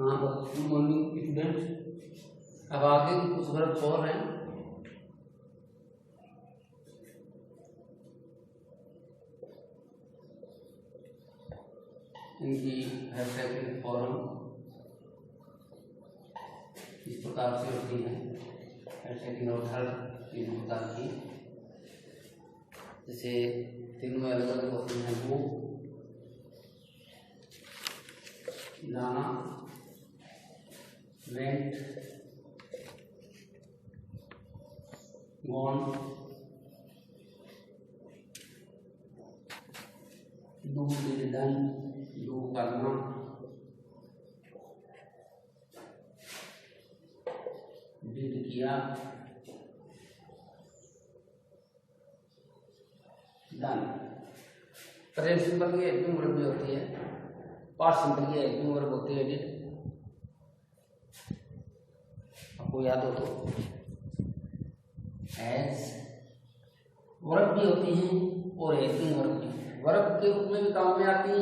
हाँ, good morning students. अब आगे कुछ वर्क और हैं। इनकी हेड फॉर्म इस प्रकार से होती है, सेकंड और थर्ड तीन प्रकार की। जैसे तीनों अलग अलग होते हैं वो लाना, went, gone, do, did, done, do करना, डिड किया, डन। प्रेजेंट सिंपल की हेल्पिंग वर्ब भी होती है, पास्ट सिंपल की हेल्पिंग वर्ब होती है डिड। आपको याद हो तो एज वर्ब भी होती हैं और हेल्पिंग वर्ब भी। वर्ब के रूप में भी काम में आती हैं,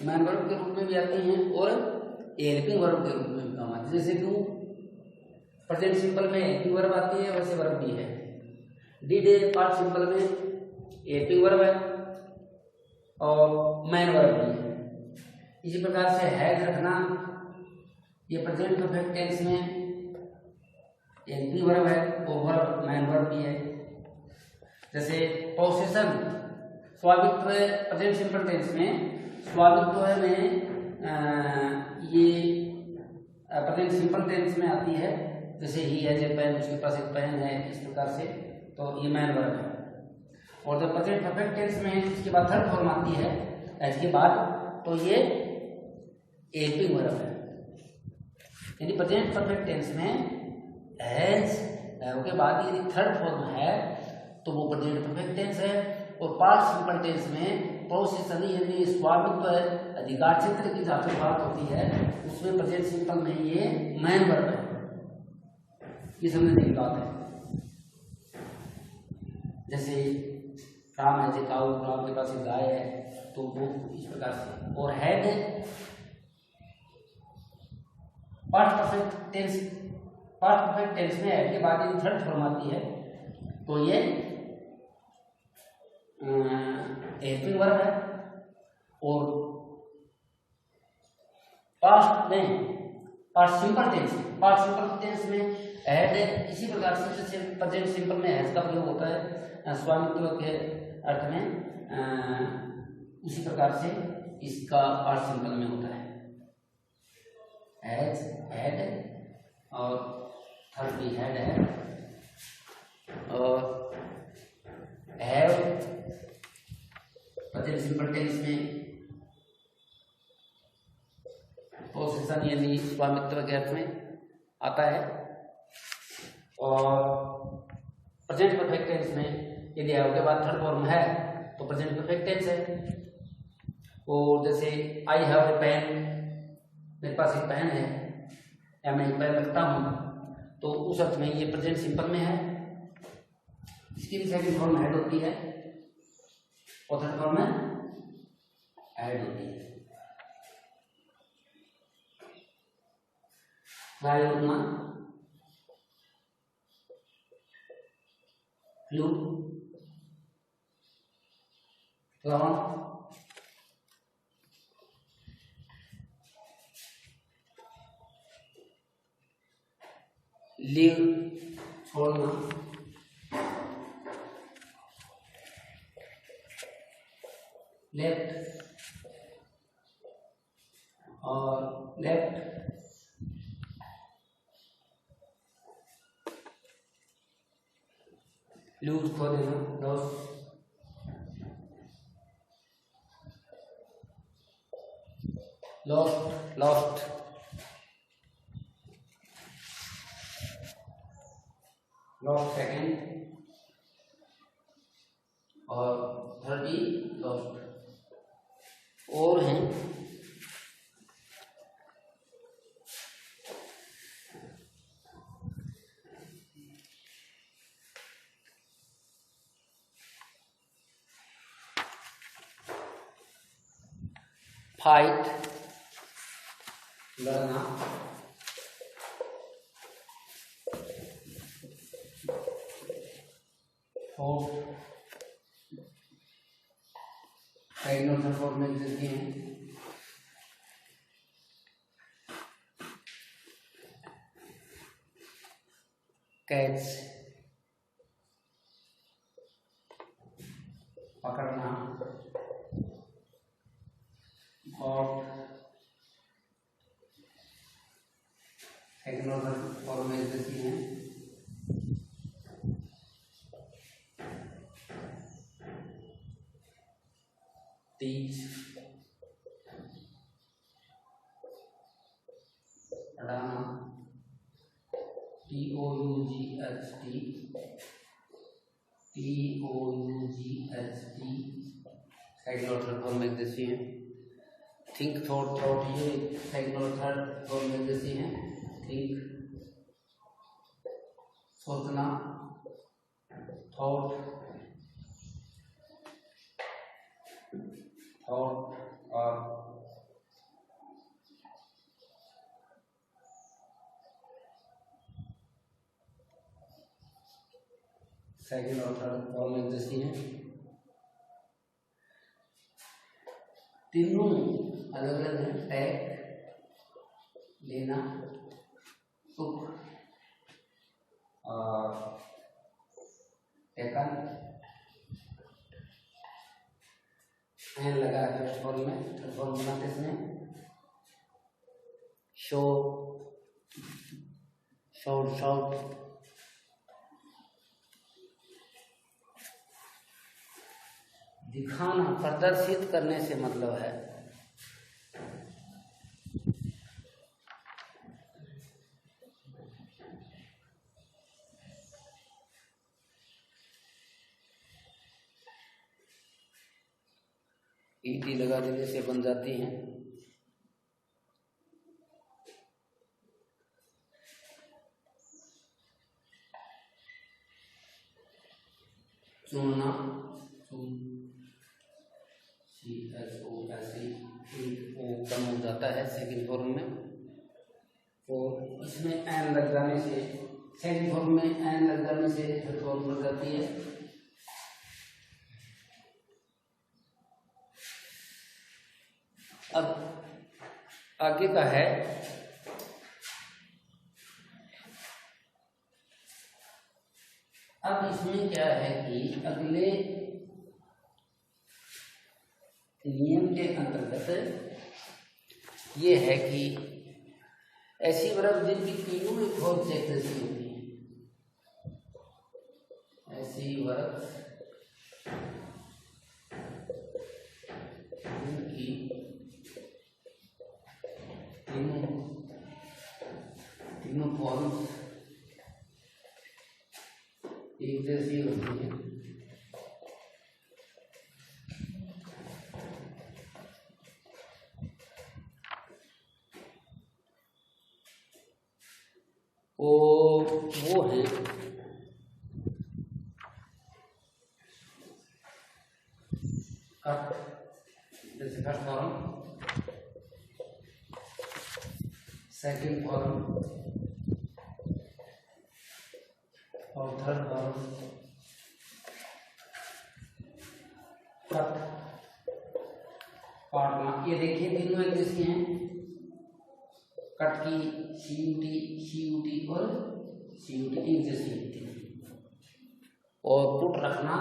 मैन वर्ब के रूप में भी आती हैं और हेल्पिंग वर्ब के रूप में भी काम आती है। जैसे क्यों प्रेजेंट सिंपल में हेल्पिंग वर्ब आती है, वैसे वर्ब भी है। डिड पास्ट सिंपल में हेल्पिंग वर्ब है और मैन वर्ब भी है। इसी प्रकार से हैज रखना, ये प्रेजेंट परफेक्ट टेंस में हेल्पिंग वर्ब है और वर्ब मैन वर्ब भी है। जैसे पोसेशन स्वामित्व प्रेजेंट सिंपल टेंस में स्वामित्व में ये प्रेजेंट सिंपल टेंस में आती है। जैसे ही हैज ए पेन, उसके पास एक पेन है, इस प्रकार से, तो ये मैन वर्ब है। और जब प्रेजेंट परफेक्ट टेंस में इसके बाद थर्ड फॉर्म आती है एज के बाद, तो ये हेल्पिंग वर्ब है। यानी प्रेजेंट परफेक्ट टेंस में एज के बाद यदि थर्ड फॉर्म है तो वो प्रेजेंट परफेक्ट टेंस है। और पास्ट सिंपल टेंस में पोसेशन यानी स्वामित्व अधिकार क्षेत्र की जहाँ तक बात होती है उसमें प्रेजेंट सिंपल में ये मैन वर्ब है। ये समझने की बात है। जैसे राम है, काऊ, राम के पास एक गाय है, तो वो इस प्रकार से। और हैड पास्ट परफेक्ट टेंस में हैड के बाद यदि थर्ड फॉर्म आती है तो ये हेल्पिंग वर्ब है। और पास्ट सिंपल टेंस में हैड इसी प्रकार से जैसे प्रेजेंट सिंपल में हैज का प्रयोग होता है स्वामित्व के अर्थ में, उसी प्रकार से इसका पास्ट सिंपल में होता है हैज, हैड और थर्ड भी हैड है। और हैव प्रेजेंट सिंपल टेंस में पोसेशन यानी स्वामित्व के अर्थ में आता है। और प्रेजेंट परफेक्ट टेंस में यदि हैव के बाद थर्ड फॉर्म है तो प्रेजेंट परफेक्ट टेंस है। और जैसे आई हैव ए पेन, मेरे पास एक पेन है या मैं एक पेन रखता हूँ, तो उस अर्थ में ये प्रेजेंट सिंपल में है। इसकी भी सेकंड फॉर्म हैड होती है और थर्ड फॉर्म में हैड होती है। फ्लाई उड़ना, फ्लू, फ्लावर, लीव छोड़ना, लेफ्ट और लेफ्ट, लूज खो देना, लॉस्ट, लॉस्ट, लॉस्ट सेकेंड और थर्ड भी लॉस्ट। और हैं फाइट, लड़ना, फोर्ट, साइड फॉर्म में देती हैं, कैच, पकड़ना, और सेकंड फॉर्म में देती हैं, टीच, पढ़ाना, TOUGHT, सेकंड और थर्ड फॉर्म में देती हैं, थिंक, थॉट, ये सेकंड और थर्ड फॉर्म में देती हैं, थिंक, सोचना, थॉट, और सेकंड और थर्ड फॉर्म में देती हैं। तीनों अलग अलग हैं, टैक, लेना, सुख, और टेकन, एन लगा है फर्स्ट फॉर्म में, थर्ड फॉर्म बनाते इसमें, शो, शाउट, दिखाना, प्रदर्शित करने से मतलब है। ईटी लगा देने से बन जाती हैं। चुनना, कम हो जाता है सेकंड फॉर्म में, और इसमें एन लग जाने से, सेकंड फॉर्म में एन लग जाने से थर्ड फॉर्म बन जाती है। अब आगे का है अब इसमें क्या है कि अगले नियम के अंतर्गत ये है कि ऐसी वर्ब जिनकी तीनों एक फॉर्म से जैसी होती है, ऐसी वर्ब जिनकी तीनों फॉर्म एक जैसी होती है, वो है कट, जैसे फर्स्ट फॉर्म, सेकंड फॉर्म और थर्ड फॉर्म, कट, काटना। ये देखिए तीनों एक जैसी हैं, कट की सी और CUT एक जैसी होती है, और पुट रखना,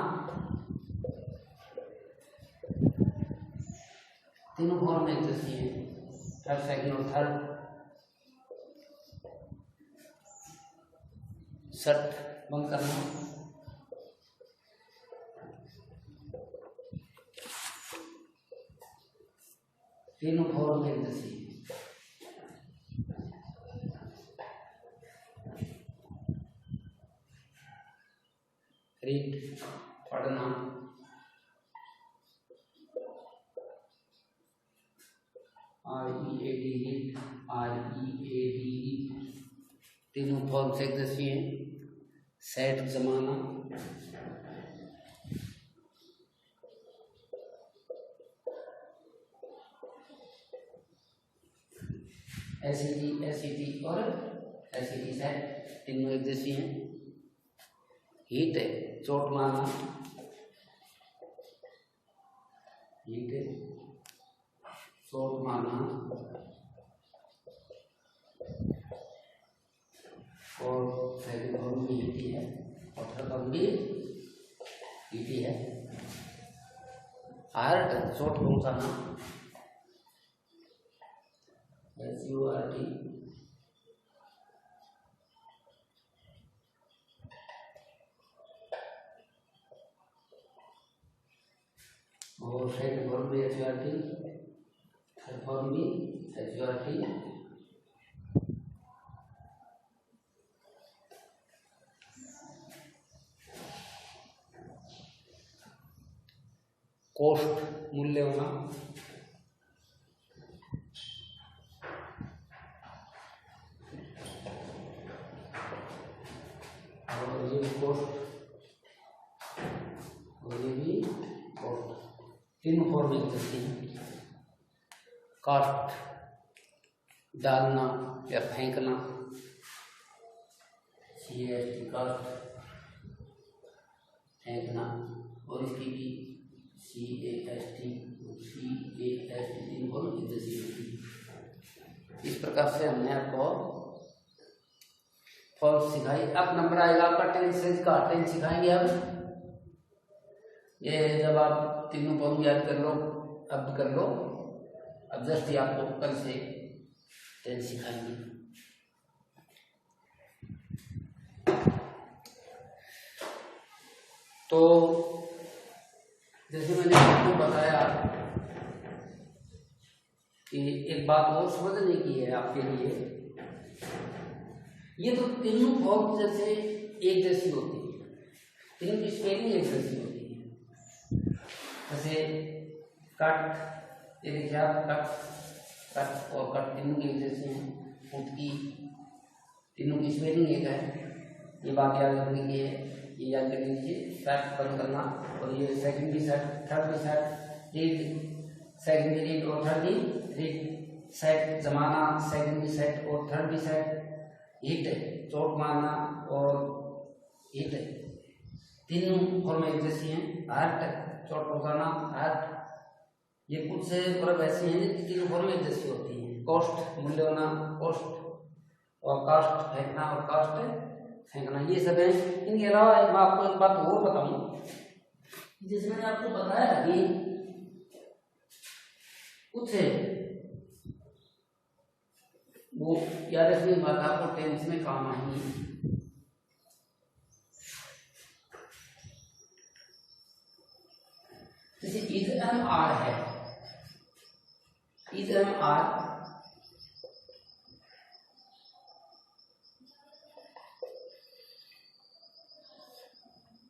तीनों फॉर्म एक जैसी है, फर्स्ट, सेकंड और थर्ड। शट बंद करना, तीनों फॉर्म एक जैसी है। रीड, पढ़ना, READ, तीनों फॉर्म से एक जैसी है। सेट, जमाना, एसिटी और एसिटिसाइड तीनों एक जैसी हैं। हीट चोट मारना, हीट चोट मारना और सेकंड फॉर्म भी हीट है और थर्ड फॉर्म भी हीट है। हार्ट चोट पहुंचाना, SURT और सेकंड फॉर्म भी SURT, थर्ड फॉर्म भी SURT। कॉस्ट मूल्य होना, और ये भी कॉस्ट और ये भी कॉस्ट, तीनों फॉर्म एक जैसी हैं। कास्ट डालना या फेंकना, CAST कास्ट फेंकना, और इसकी भी CAST तीन फॉर्म एक जैसी होती है। इस प्रकार से हमने आपको फॉर्म सिखाई। अब नंबर आएगा आपका टेंसेज का, टेंस सिखाएंगे अब। ये जब आप तीनों फॉर्म याद कर लो, अब कर लो, अब जस्ट ही आपको कल से टेंस सिखाएंगे। तो जैसे मैंने आपको बताया कि एक बात और समझने की है आपके लिए, ये तो तीनों फॉर्म जैसे एक जैसी होती है, तीनों की स्पेलिंग एक जैसी होती है। जैसे कट, ये देखिए आप, कट और कट तीनों की एक जैसी हैं। फुट की तीनों की स्पेलिंग एक है, ये बात याद रखने की है, ये याद कर लीजिए। कट बंद करना, और ये सेकंड भी सेट, थर्ड भी सेट, रीड सेकंड भी रीड और थर्ड भी रीड, सेट जमाना सेकंड भी सेट और थर्ड भी सेट, हिट चोट मारना और हिट तीनों फॉर्म एक जैसी हैं। हर्ट चोट पहुंचाना, हर्ट, ये कुछ से वर्ब ऐसी हैं कि तीनों फॉर्म एक जैसी होती हैं। कॉस्ट मूल्य होना, कॉस्ट, और कास्ट फेंकना और कास्ट फेंकना, ये सब है। इनके अलावा मैं आपको एक बात और बताऊं, जैसे मैंने आपको बताया कि कुछ वो याद रखने की बात आपको टेंस में काम आएंगी। जैसे इज एम आर है, इज एम आर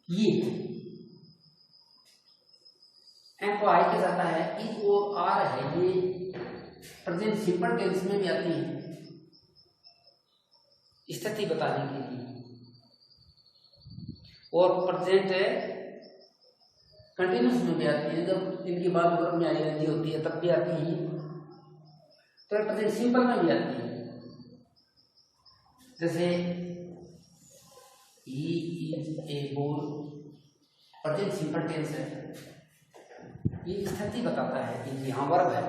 ये एम को आई के जाता है, इज और आर है, ये प्रेजेंट सिंपल टेंस में भी आती है स्थिति बताने के लिए, और प्रेजेंट कंटिन्यूस में भी आती है। जब इनकी बात वर्ब में आई होती है तब भी आती है, तो प्रेजेंट सिंपल में भी आती है। जैसे ही is a boy, present simple tense है, ये स्थिति बताता है कि यहाँ वर्ब है।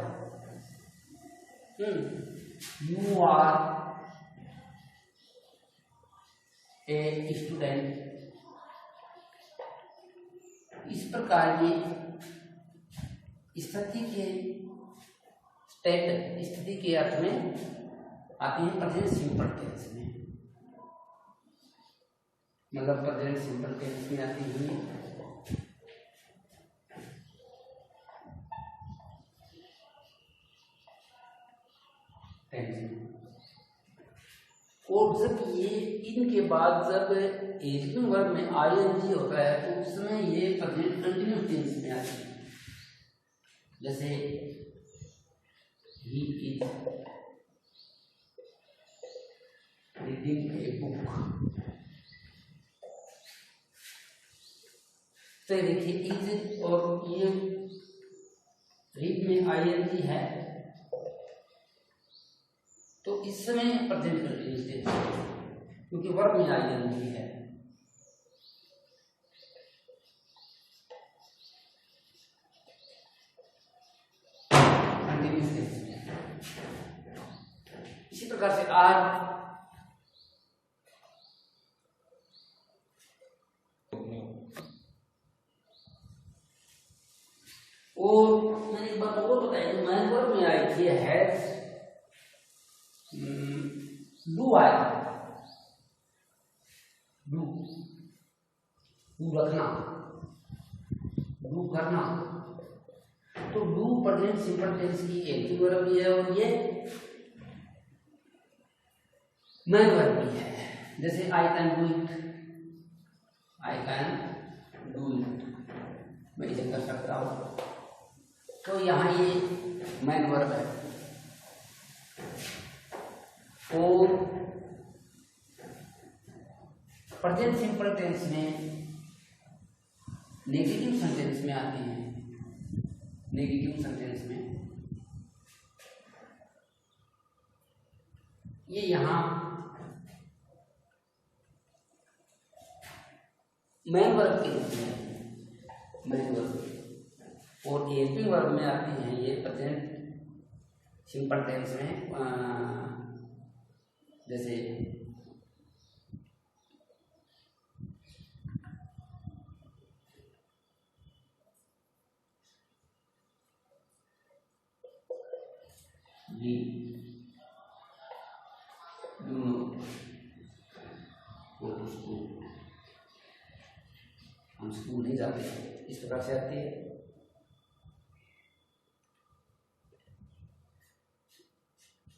यू आर ए स्टूडेंट, इस प्रकार ये स्थिति के स्टेट, स्थिति के अर्थ में आती है प्रेजेंट सिंपल टेंस में, मतलब प्रेजेंट सिंपल टेंस में आती है। और जब ये इनके बाद जब हेल्पिंग वर्ब में आईएनजी होता है तो उसमें ये प्रेजेंट कंटिन्यूस टेंस में आती है। जैसे ही इज रीडिंग ए बुक, तो देखिए इज और ये रीड में आईएनजी है, तो इस समय प्रेजेंट कंटिन्यूअस टेंस क्योंकि वर्ब में आईएनजी है। कंटिन्यूअस टेंस में इसी प्रकार से आज और मैंने एक बात और बताई, जो मैन वर्ब में आई थी हैज डू आया, डू रखना, डू करना, तो डू प्रेजेंट सिंपल टेंस की एक वर्ब भी है और ये मैन वर्ब भी है। जैसे I can do it, I can do it, मैं इसे कर सकता हूं, तो यहाँ ये मैन वर्ब है। और प्रेजेंट सिंपल टेंस में नेगेटिव सेंटेंस में आती हैं, नेगेटिव सेंटेंस में ये यहाँ मैन वर्ब के रूप में, मैन वर्ब, और हेल्पिंग वर्ब में आती हैं ये प्रेजेंट सिंपल टेंस में। जैसे we do not go to school, हम स्कूल नहीं जाते, इस प्रकार से आती है।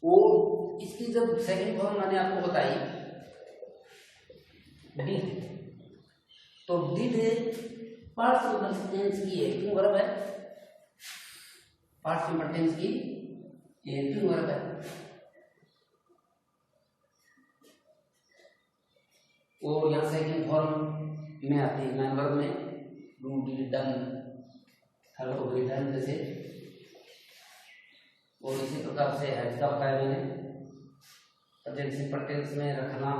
और इसकी जब सेकंड फॉर्म मैंने आपको बताई डिड, तो डिड पास्ट सिंपल टेंस की हेल्पिंग वर्ब है, पास्ट सिंपल टेंस की हेल्पिंग वर्ब है। और यहाँ सेकंड फॉर्म में आती है मैन वर्ब में do, did, done, hello, return जैसे। और इसी प्रकार से हैज का बताया मैंने, प्रेजेंट सिंपल टेंस में रखना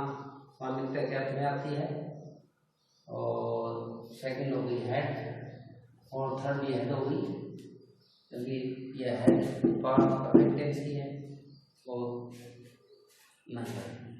स्वामित्व के अर्थ में आती है, और सेकंड हो गई हैड, और थर्ड ये हैड हो गई क्योंकि यह हैड पास्ट परफेक्ट टेंस की है। और मैन वर्ब